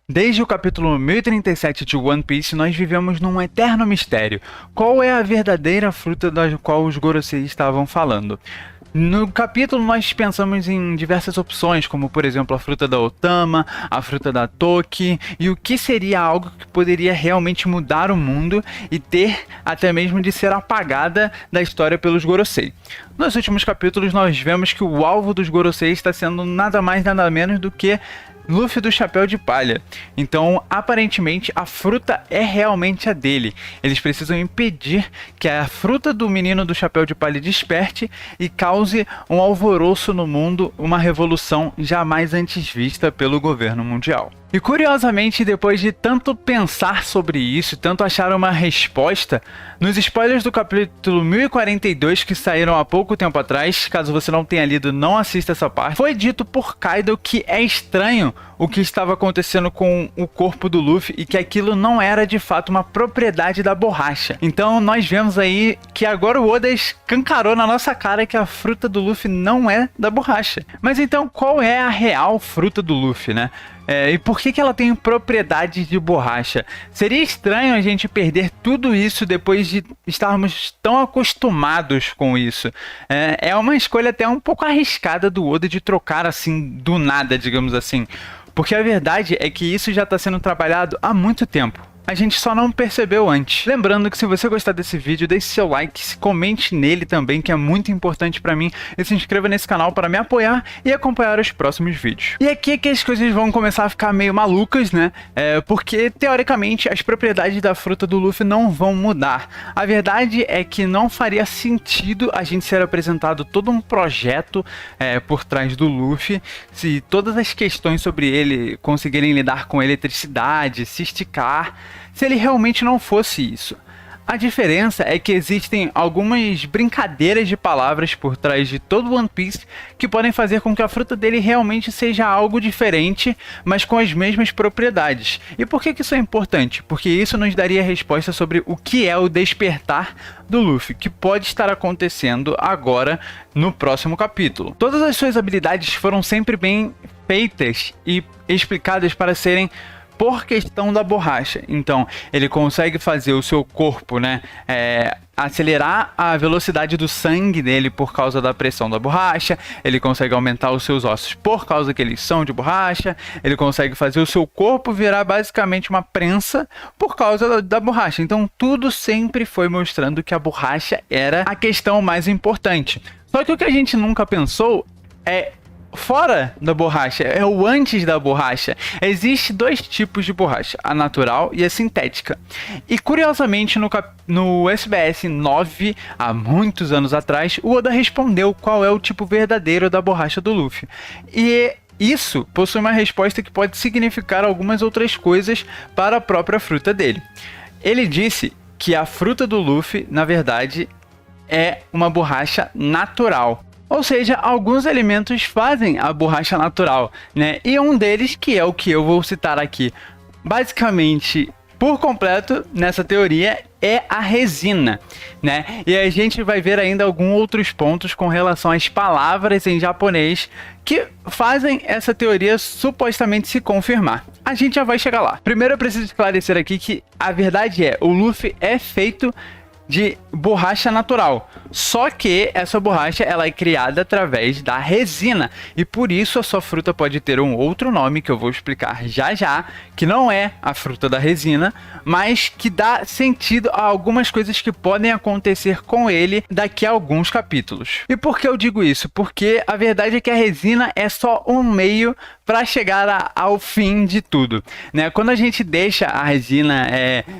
Desde o capítulo 1037 de One Piece, nós vivemos num eterno mistério. Qual é a verdadeira fruta da qual os Gorosei estavam falando? No capítulo nós pensamos em diversas opções, como por exemplo a fruta da Otama, a fruta da Toki, e o que seria algo que poderia realmente mudar o mundo e ter até mesmo de ser apagada da história pelos Gorosei. Nos últimos capítulos nós vemos que o alvo dos Gorosei está sendo nada mais nada menos do que Luffy do Chapéu de Palha. Então, aparentemente, a fruta é realmente a dele. Eles precisam impedir que a fruta do menino do Chapéu de Palha desperte e cause um alvoroço no mundo, uma revolução jamais antes vista pelo governo mundial. E curiosamente, depois de tanto pensar sobre isso, tanto achar uma resposta, nos spoilers do capítulo 1042 que saíram há pouco tempo atrás, caso você não tenha lido, não assista essa parte, foi dito por Kaido que é estranho o que estava acontecendo com o corpo do Luffy e que aquilo não era de fato uma propriedade da borracha. Então nós vemos aí que agora o Oda escancarou na nossa cara que a fruta do Luffy não é da borracha. Mas então qual é a real fruta do Luffy, né? E por que ela tem propriedades de borracha? Seria estranho a gente perder tudo isso depois de estarmos tão acostumados com isso. É uma escolha até um pouco arriscada do Oda de trocar assim do nada, digamos assim. Porque a verdade é que isso já está sendo trabalhado há muito tempo. A gente só não percebeu antes. Lembrando que se você gostar desse vídeo, deixe seu like, comente nele também, que é muito importante pra mim, e se inscreva nesse canal para me apoiar e acompanhar os próximos vídeos. E aqui é que as coisas vão começar a ficar meio malucas, né? Porque, teoricamente, as propriedades da fruta do Luffy não vão mudar. A verdade é que não faria sentido a gente ser apresentado todo um projeto por trás do Luffy, se todas as questões sobre ele conseguirem lidar com eletricidade, se esticar, se ele realmente não fosse isso. A diferença é que existem algumas brincadeiras de palavras por trás de todo One Piece que podem fazer com que a fruta dele realmente seja algo diferente, mas com as mesmas propriedades. E por que isso é importante? Porque isso nos daria resposta sobre o que é o despertar do Luffy, que pode estar acontecendo agora no próximo capítulo. Todas as suas habilidades foram sempre bem feitas e explicadas para serem por questão da borracha. Então ele consegue fazer o seu corpo, né, acelerar a velocidade do sangue dele por causa da pressão da borracha, ele consegue aumentar os seus ossos por causa que eles são de borracha, ele consegue fazer o seu corpo virar basicamente uma prensa por causa da borracha. Então tudo sempre foi mostrando que a borracha era a questão mais importante. Só que o que a gente nunca pensou é fora da borracha, é o antes da borracha. Existem dois tipos de borracha, a natural e a sintética. E curiosamente no SBS 9, há muitos anos atrás, o Oda respondeu qual é o tipo verdadeiro da borracha do Luffy. E isso possui uma resposta que pode significar algumas outras coisas para a própria fruta dele. Ele disse que a fruta do Luffy, na verdade, é uma borracha natural. Ou seja, alguns elementos fazem a borracha natural, né? E um deles, que é o que eu vou citar aqui, basicamente, por completo, nessa teoria, é a resina, né? E a gente vai ver ainda alguns outros pontos com relação às palavras em japonês que fazem essa teoria supostamente se confirmar. A gente já vai chegar lá. Primeiro eu preciso esclarecer aqui que a verdade é, o Luffy é feito de borracha natural, só que essa borracha ela é criada através da resina e por isso a sua fruta pode ter um outro nome que eu vou explicar já já, que não é a fruta da resina, mas que dá sentido a algumas coisas que podem acontecer com ele daqui a alguns capítulos. E por que eu digo isso? Porque a verdade é que a resina é só um meio para chegar ao fim de tudo, né? Quando a gente deixa a resina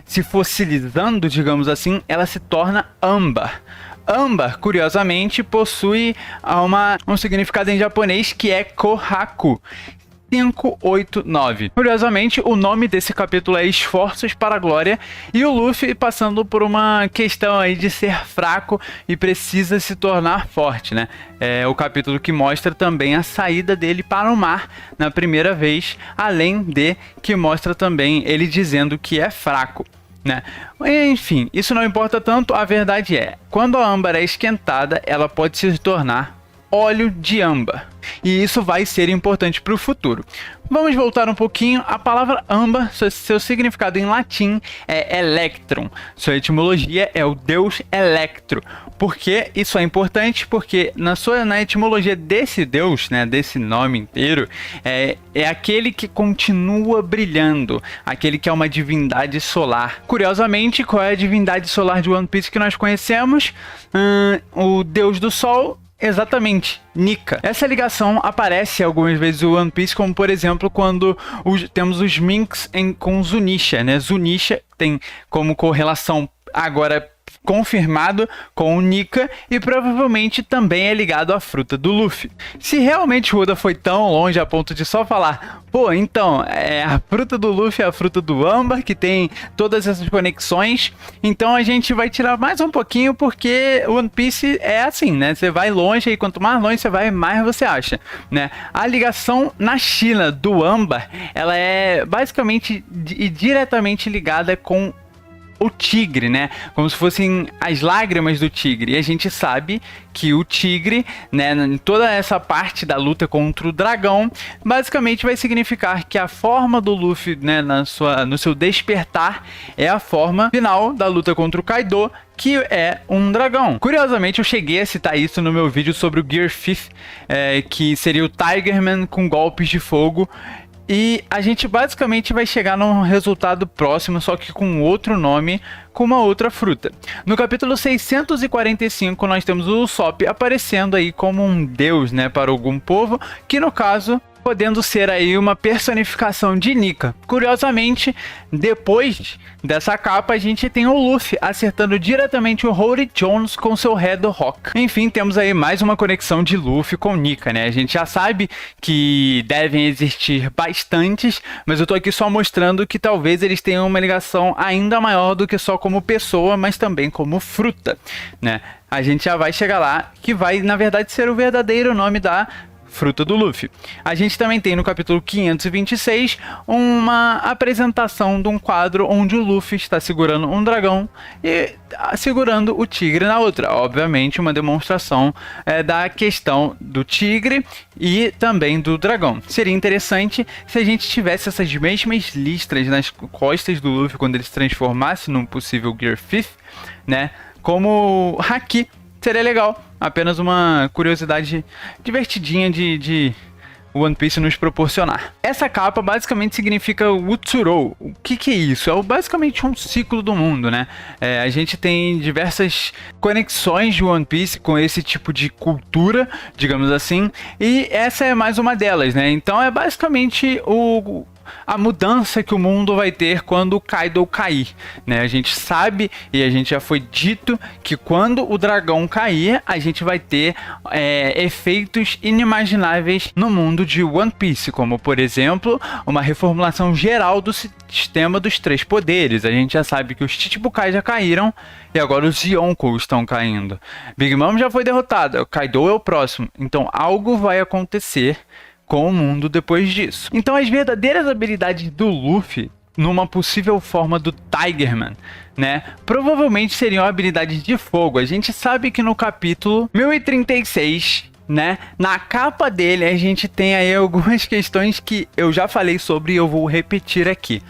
se fossilizando, digamos assim, ela se torna âmbar. Âmbar, curiosamente, possui um significado em japonês que é Kohaku 589. Curiosamente, o nome desse capítulo é Esforços para a Glória, e o Luffy passando por uma questão aí de ser fraco e precisa se tornar forte, né? É o capítulo que mostra também a saída dele para o mar na primeira vez, além de que mostra também ele dizendo que é fraco, né? Enfim, isso não importa tanto, a verdade é, quando a âmbar é esquentada, ela pode se tornar óleo de âmbar. E isso vai ser importante para o futuro. Vamos voltar um pouquinho. A palavra âmbar, seu significado em latim é electrum. Sua etimologia é o deus Electro. Por que isso é importante? Porque na etimologia desse deus, né, desse nome inteiro, é aquele que continua brilhando, aquele que é uma divindade solar. Curiosamente, qual é a divindade solar de One Piece que nós conhecemos? O deus do sol. Exatamente, Nika. Essa ligação aparece algumas vezes no One Piece, como por exemplo quando temos os Minks com Zunisha, né? Zunisha tem como correlação agora confirmado com o Nika e provavelmente também é ligado à fruta do Luffy. Se realmente o Oda foi tão longe a ponto de só falar, pô, então, a fruta do Luffy é a fruta do âmbar, que tem todas essas conexões, então a gente vai tirar mais um pouquinho porque One Piece é assim, né? Você vai longe e quanto mais longe você vai, mais você acha, né? A ligação na China do âmbar, ela é basicamente e diretamente ligada com o tigre, né? Como se fossem as lágrimas do tigre. E a gente sabe que o tigre, né, em toda essa parte da luta contra o dragão, basicamente vai significar que a forma do Luffy, né, no seu despertar, é a forma final da luta contra o Kaido, que é um dragão. Curiosamente, eu cheguei a citar isso no meu vídeo sobre o Gear 5, que seria o Tigerman com golpes de fogo. E a gente basicamente vai chegar num resultado próximo, só que com outro nome, com uma outra fruta. No capítulo 645, nós temos o Usopp aparecendo aí como um deus, né, para algum povo, que no caso podendo ser aí uma personificação de Nika. Curiosamente, depois dessa capa, a gente tem o Luffy acertando diretamente o Rory Jones com seu Red Rock. Enfim, temos aí mais uma conexão de Luffy com Nika, né? A gente já sabe que devem existir bastantes, mas eu tô aqui só mostrando que talvez eles tenham uma ligação ainda maior do que só como pessoa, mas também como fruta, né? A gente já vai chegar lá, que vai, na verdade, ser o verdadeiro nome da fruta do Luffy. A gente também tem no capítulo 526 uma apresentação de um quadro onde o Luffy está segurando um dragão e segurando o tigre na outra. Obviamente uma demonstração da questão do tigre e também do dragão. Seria interessante se a gente tivesse essas mesmas listras nas costas do Luffy quando ele se transformasse num possível Gear 5, né? Como Haki. Seria legal, apenas uma curiosidade divertidinha de One Piece nos proporcionar. Essa capa basicamente significa Utsuro. O que é isso? É basicamente um ciclo do mundo, né? A gente tem diversas conexões de One Piece com esse tipo de cultura, digamos assim, e essa é mais uma delas, né? Então é basicamente a mudança que o mundo vai ter quando o Kaido cair, né? A gente sabe e a gente já foi dito que quando o dragão cair, a gente vai ter efeitos inimagináveis no mundo de One Piece, como por exemplo, uma reformulação geral do sistema dos três poderes. A gente já sabe que os Chichibukai já caíram e agora os Yonkou estão caindo. Big Mom já foi derrotada, o Kaido é o próximo, então algo vai acontecer com o mundo depois disso. Então as verdadeiras habilidades do Luffy, numa possível forma do Tigerman, né, provavelmente seriam habilidades de fogo. A gente sabe que no capítulo 1036, né, na capa dele a gente tem aí algumas questões que eu já falei sobre e eu vou repetir aqui.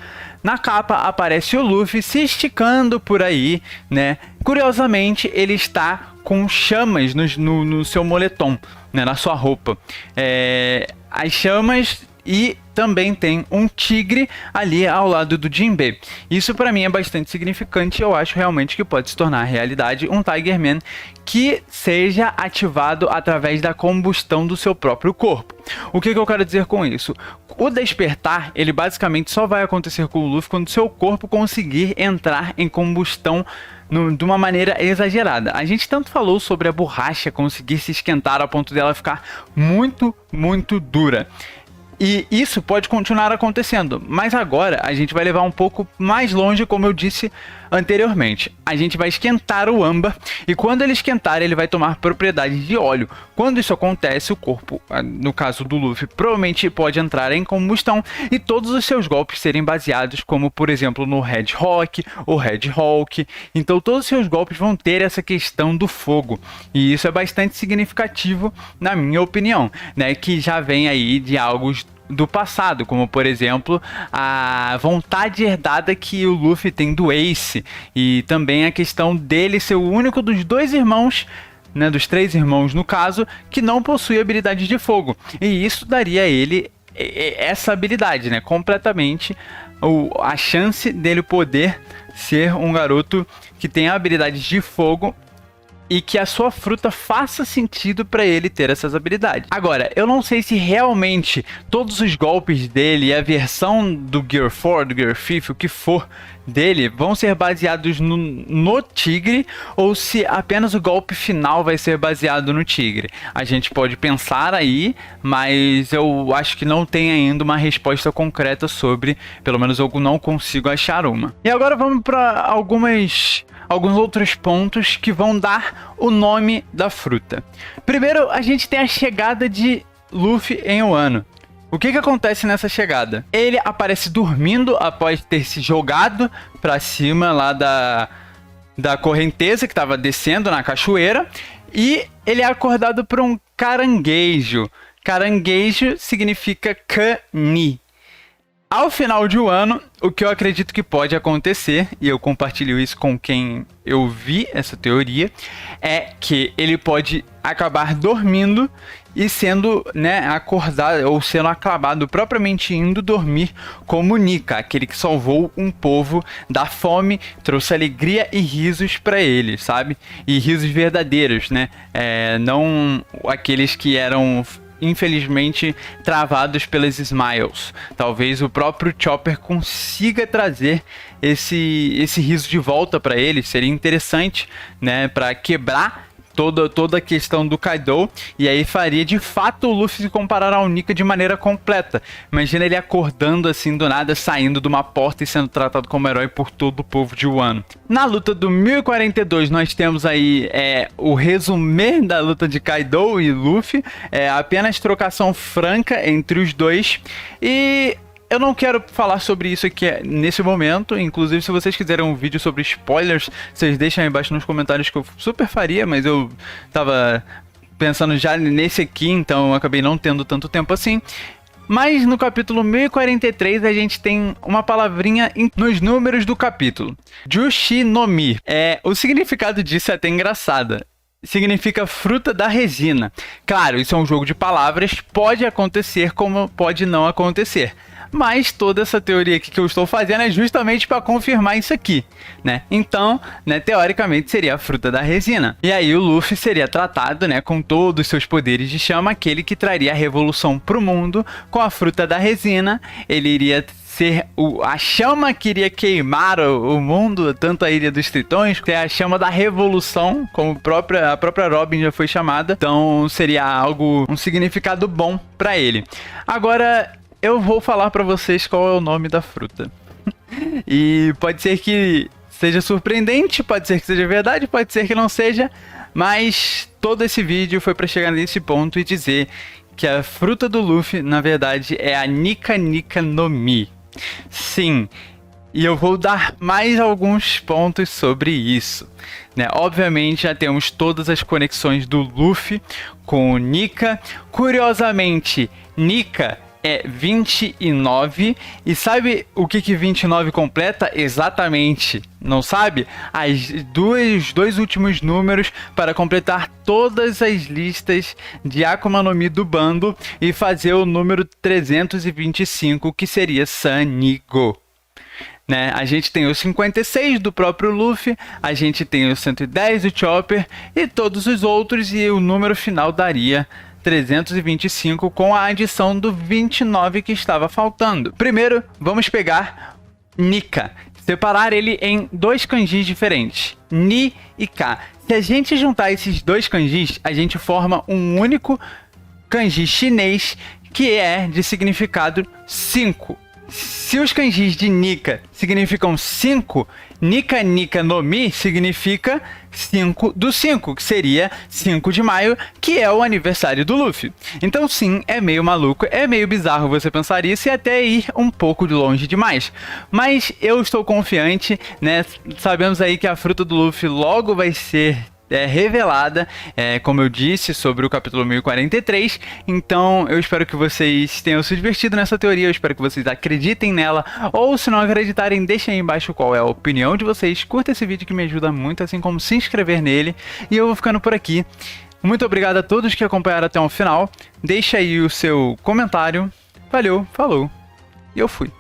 Na capa aparece o Luffy se esticando por aí, né? Curiosamente, ele está com chamas no seu moletom, né? Na sua roupa. As chamas e também tem um tigre ali ao lado do Jinbe. Isso para mim é bastante significante. Eu acho realmente que pode se tornar realidade um Tigerman que seja ativado através da combustão do seu próprio corpo. O que eu quero dizer com isso? O despertar, ele basicamente só vai acontecer com o Luffy quando seu corpo conseguir entrar em combustão de uma maneira exagerada. A gente tanto falou sobre a borracha conseguir se esquentar a ponto dela ficar muito, muito dura. E isso pode continuar acontecendo, mas agora a gente vai levar um pouco mais longe, como eu disse anteriormente. A gente vai esquentar o âmbar e quando ele esquentar, ele vai tomar propriedades de óleo. Quando isso acontece, o corpo, no caso do Luffy, provavelmente pode entrar em combustão e todos os seus golpes serem baseados, como por exemplo no Red Rock ou Red Hulk. Então todos os seus golpes vão ter essa questão do fogo e isso é bastante significativo na minha opinião, né? Que já vem aí de algo do passado, como por exemplo a vontade herdada que o Luffy tem do Ace, e também a questão dele ser o único dos dois irmãos, né, dos três irmãos no caso, que não possui habilidade de fogo, e isso daria a ele essa habilidade, né, completamente a chance dele poder ser um garoto que tem habilidades de fogo e que a sua fruta faça sentido para ele ter essas habilidades. Agora, eu não sei se realmente todos os golpes dele e a versão do Gear 4, do Gear 5, o que for dele, vão ser baseados no tigre, ou se apenas o golpe final vai ser baseado no tigre. A gente pode pensar aí, mas eu acho que não tem ainda uma resposta concreta sobre, pelo menos eu não consigo achar uma. E agora vamos para alguns outros pontos que vão dar o nome da fruta. Primeiro, a gente tem a chegada de Luffy em Wano. O que acontece nessa chegada? Ele aparece dormindo após ter se jogado para cima lá da correnteza que estava descendo na cachoeira, e ele é acordado por um caranguejo. Caranguejo significa Kani. Ao final de um ano, o que eu acredito que pode acontecer, e eu compartilho isso com quem eu vi essa teoria, é que ele pode acabar dormindo e sendo, né, acordado, ou sendo aclamado, propriamente indo dormir como Nika, aquele que salvou um povo da fome, trouxe alegria e risos para ele, sabe? E risos verdadeiros, né? Não aqueles que eram infelizmente travados pelas Smiles. Talvez o próprio Chopper consiga trazer esse riso de volta para ele. Seria interessante, né, para quebrar toda a questão do Kaido, e aí faria de fato o Luffy se comparar ao Nika de maneira completa. Imagina ele acordando assim do nada, saindo de uma porta e sendo tratado como herói por todo o povo de Wano. Na luta do 1042 nós temos aí o resumê da luta de Kaido e Luffy, apenas trocação franca entre os dois, e eu não quero falar sobre isso aqui nesse momento. Inclusive, se vocês quiserem um vídeo sobre spoilers, vocês deixem aí embaixo nos comentários, que eu super faria, mas eu tava pensando já nesse aqui, então eu acabei não tendo tanto tempo assim. Mas no capítulo 1043 a gente tem uma palavrinha nos números do capítulo. Jushi no Mi. O significado disso é até engraçado. Significa fruta da resina. Claro, isso é um jogo de palavras, pode acontecer como pode não acontecer. Mas toda essa teoria aqui que eu estou fazendo é justamente para confirmar isso aqui, né? Então, né, teoricamente seria a fruta da resina. E aí o Luffy seria tratado, né, com todos os seus poderes de chama, aquele que traria a revolução para o mundo. Com a fruta da resina, ele iria ser a chama que iria queimar o mundo, tanto a Ilha dos Tritões, que é a chama da revolução, como a própria Robin já foi chamada. Então seria um significado bom para ele. Agora eu vou falar para vocês qual é o nome da fruta. E pode ser que seja surpreendente, pode ser que seja verdade, pode ser que não seja, mas todo esse vídeo foi para chegar nesse ponto e dizer que a fruta do Luffy, na verdade, é a Nika Nika no Mi. Sim, e eu vou dar mais alguns pontos sobre isso, né? Obviamente já temos todas as conexões do Luffy com o Nika. Curiosamente, Nika é 29, e sabe o que 29 completa? Exatamente, não sabe? Os dois últimos números para completar todas as listas de Akuma no Mi do bando e fazer o número 325, que seria Sanigo. Né? A gente tem o 56 do próprio Luffy, a gente tem o 110 do Chopper e todos os outros, e o número final daria 325 com a adição do 29 que estava faltando. Primeiro, vamos pegar Nika, separar ele em dois kanjis diferentes, Ni e Ka. Se a gente juntar esses dois kanjis, a gente forma um único kanji chinês que é de significado 5. Se os kanjis de Nika significam 5, Nika Nika no Mi significa 5 do 5, que seria 5 de maio, que é o aniversário do Luffy. Então sim, é meio maluco, é meio bizarro você pensar isso e até ir um pouco de longe demais. Mas eu estou confiante, né? Sabemos aí que a fruta do Luffy logo vai ser revelada, como eu disse, sobre o capítulo 1043. Então eu espero que vocês tenham se divertido nessa teoria, eu espero que vocês acreditem nela, ou se não acreditarem, deixem aí embaixo qual é a opinião de vocês. Curta esse vídeo que me ajuda muito, assim como se inscrever nele, e eu vou ficando por aqui. Muito obrigado a todos que acompanharam até o final, deixa aí o seu comentário, valeu, falou, e eu fui.